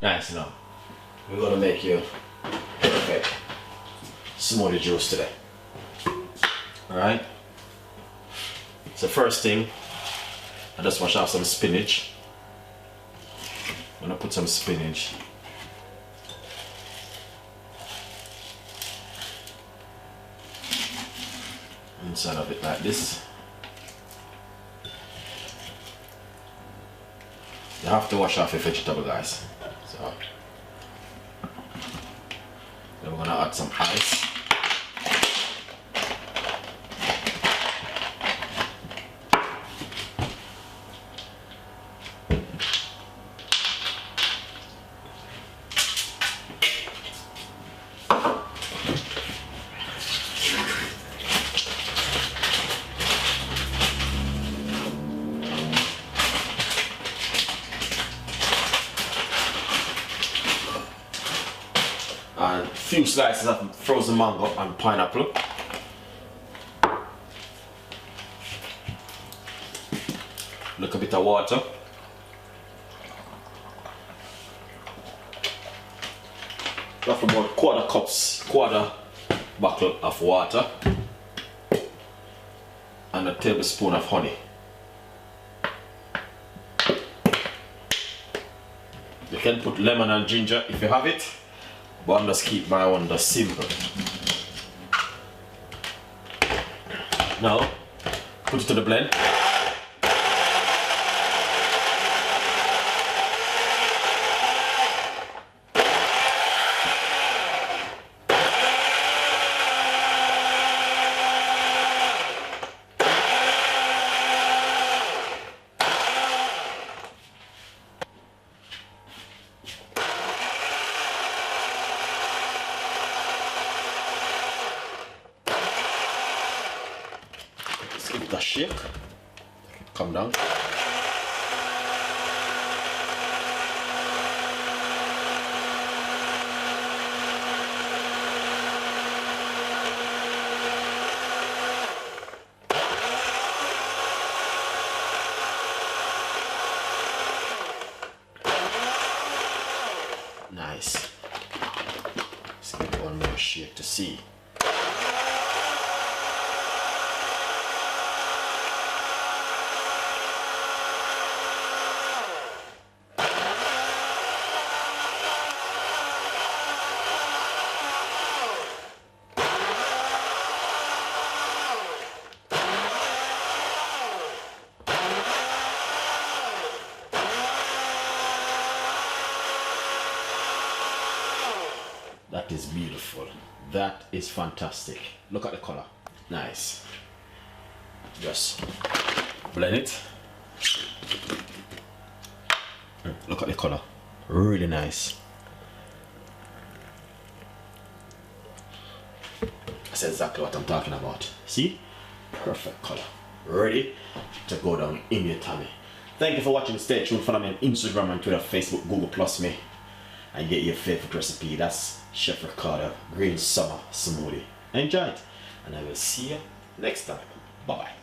Nice enough. We're gonna make you perfect smoothie juice today. Alright? So first thing, I just wash off some spinach. I'm gonna put some spinach. Inside of it like this. You have to wash off your vegetable, guys. So then we're gonna add some ice. And a few slices of frozen mango and pineapple. Look, a bit of water. Roughly about quarter bottle of water. And a tablespoon of honey. You can put lemon and ginger if you have it. But I'm just keep my one just simple. Now, put it to the blend. Give it a shake. Come down. Nice. Let's give it one more shake to see. That is beautiful. That is fantastic. Look at the color. Nice. Just blend it. Look at the color. Really nice. That's exactly what I'm talking about. See? Perfect color. Ready to go down in your tummy. Thank you for watching. Stay tuned. Follow me on Instagram and Twitter, Facebook, Google Plus me, and get your favorite recipe. That's Chef Ricardo Green Summer Smoothie. Enjoy it, and I will see you next time. Bye bye.